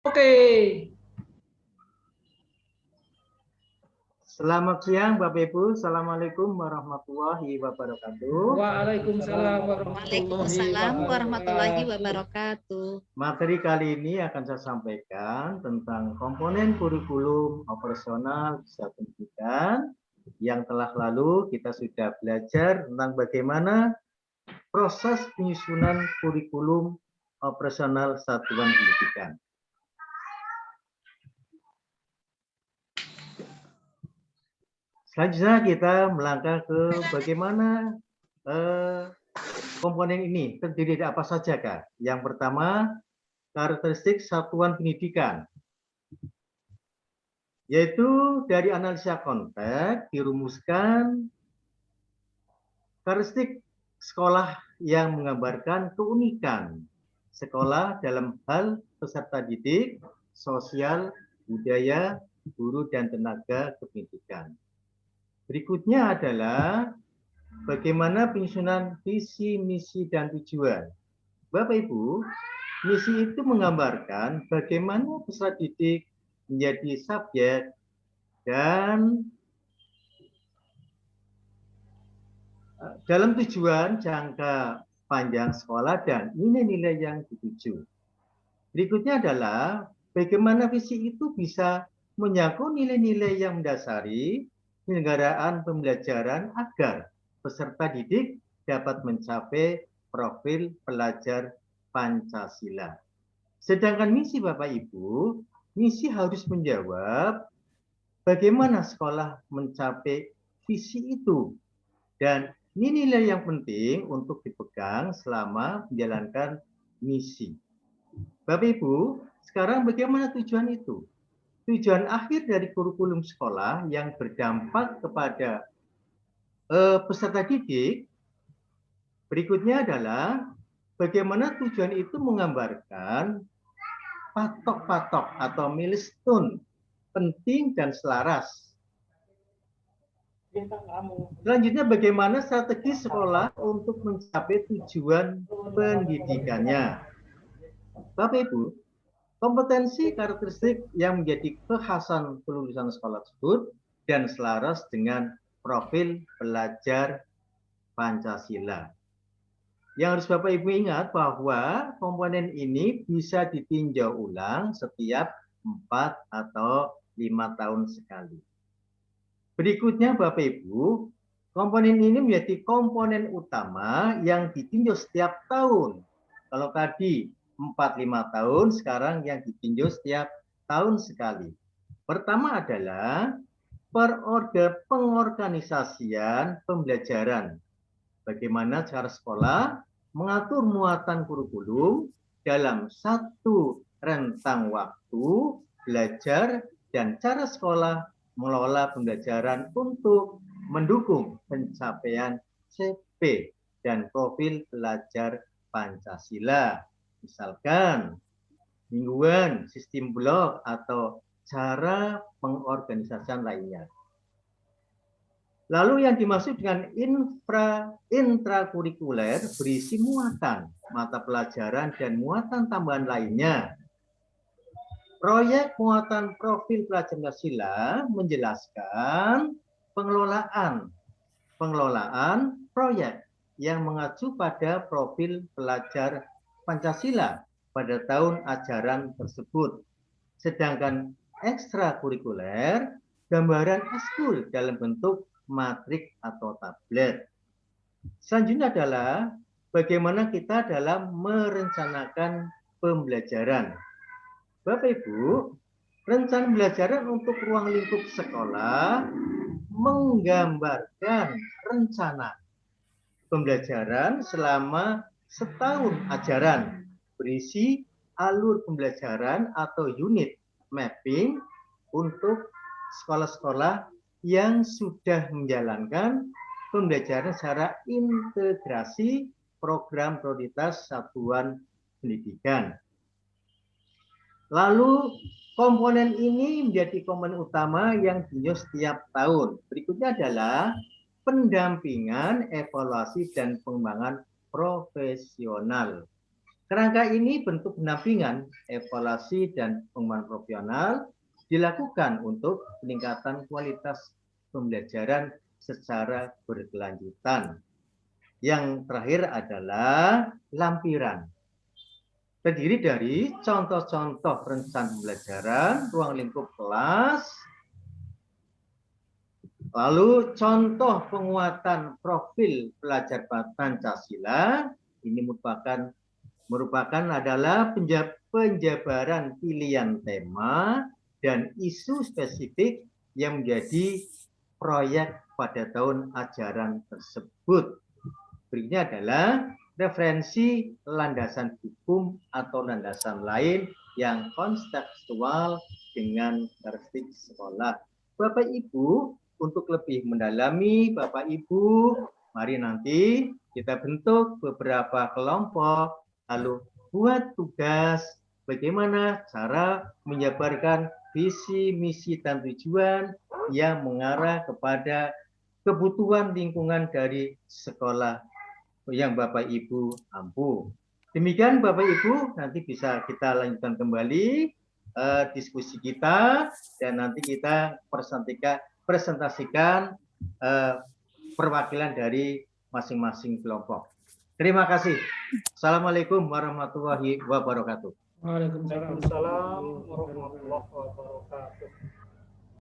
Oke. Selamat siang Bapak Ibu. Assalamualaikum warahmatullahi wabarakatuh. Waalaikumsalam warahmatullahi wabarakatuh. Materi kali ini akan saya sampaikan tentang komponen kurikulum operasional siswa pendidikan. Yang telah lalu kita sudah belajar tentang bagaimana proses penyusunan kurikulum operasional satuan pendidikan. Selanjutnya kita melangkah ke bagaimana komponen ini terdiri dari apa saja, Kak? Yang pertama, karakteristik satuan pendidikan, yaitu dari analisa konteks dirumuskan karakteristik sekolah yang menggambarkan keunikan sekolah dalam hal peserta didik, sosial, budaya, guru, dan tenaga kependidikan. Berikutnya adalah bagaimana penyusunan visi, misi, dan tujuan. Bapak Ibu, misi itu menggambarkan bagaimana peserta didik menjadi subjek dan dalam tujuan jangka panjang sekolah dan nilai-nilai yang dituju. Berikutnya adalah bagaimana visi itu bisa menyangkut nilai-nilai yang mendasari penyelenggaraan pembelajaran agar peserta didik dapat mencapai profil pelajar Pancasila. Sedangkan misi Bapak Ibu, misi harus menjawab bagaimana sekolah mencapai visi itu dan nilai yang penting untuk dipegang selama menjalankan misi. Bapak Ibu, sekarang bagaimana tujuan itu? Tujuan akhir dari kurikulum sekolah yang berdampak kepada peserta didik berikutnya adalah bagaimana tujuan itu menggambarkan patok-patok atau milestone penting dan selaras. Selanjutnya bagaimana strategi sekolah untuk mencapai tujuan pendidikannya. Bapak Ibu, kompetensi karakteristik yang menjadi kekhasan kelulusan sekolah tersebut dan selaras dengan profil pelajar Pancasila. Yang harus Bapak Ibu ingat bahwa komponen ini bisa ditinjau ulang setiap 4 atau 5 tahun sekali. Berikutnya Bapak Ibu, komponen ini menjadi komponen utama yang ditinjau setiap tahun. Kalau tadi 4-5 tahun, sekarang yang ditinjau setiap tahun sekali. Pertama adalah pengorganisasian pembelajaran. Bagaimana cara sekolah mengatur muatan kurikulum dalam satu rentang waktu belajar dan cara sekolah mengelola pembelajaran untuk mendukung pencapaian CP dan profil pelajar Pancasila. Misalkan mingguan, sistem blok, atau cara pengorganisasian lainnya. Lalu yang dimaksud dengan intrakurikuler berisi muatan, mata pelajaran, dan muatan tambahan lainnya. Proyek muatan profil pelajar Pancasila menjelaskan pengelolaan proyek yang mengacu pada profil pelajar Pancasila pada tahun ajaran tersebut. Sedangkan ekstrakurikuler, gambaran ekskul dalam bentuk matrik atau tablet. Selanjutnya adalah bagaimana kita dalam merencanakan pembelajaran. Bapak Ibu, rencana pembelajaran untuk ruang lingkup sekolah menggambarkan rencana pembelajaran selama setahun ajaran berisi alur pembelajaran atau unit mapping untuk sekolah-sekolah yang sudah menjalankan pembelajaran secara integrasi program prioritas satuan pendidikan. Lalu komponen ini menjadi komponen utama yang ditinjau setiap tahun. Berikutnya adalah pendampingan, evaluasi, dan pengembangan profesional. Kerangka ini bentuk pendampingan, evaluasi, dan pengembangan profesional dilakukan untuk peningkatan kualitas pembelajaran secara berkelanjutan. Yang terakhir adalah lampiran. Terdiri dari contoh-contoh rencana pembelajaran, ruang lingkup kelas, lalu contoh penguatan profil pelajar Pancasila. Ini merupakan adalah penjabaran pilihan tema dan isu spesifik yang menjadi proyek pada tahun ajaran tersebut. Berikutnya adalah referensi landasan hukum atau landasan lain yang kontekstual dengan karakteristik sekolah. Bapak Ibu, untuk lebih mendalami, Bapak Ibu, mari nanti kita bentuk beberapa kelompok, lalu buat tugas bagaimana cara menjabarkan visi, misi, dan tujuan yang mengarah kepada kebutuhan lingkungan dari sekolah yang Bapak Ibu ampu. Demikian Bapak Ibu, nanti bisa kita lanjutkan kembali diskusi kita, dan nanti kita presentasikan perwakilan dari masing-masing kelompok. Terima kasih. Assalamualaikum warahmatullahi wabarakatuh. Waalaikumsalam warahmatullahi wabarakatuh.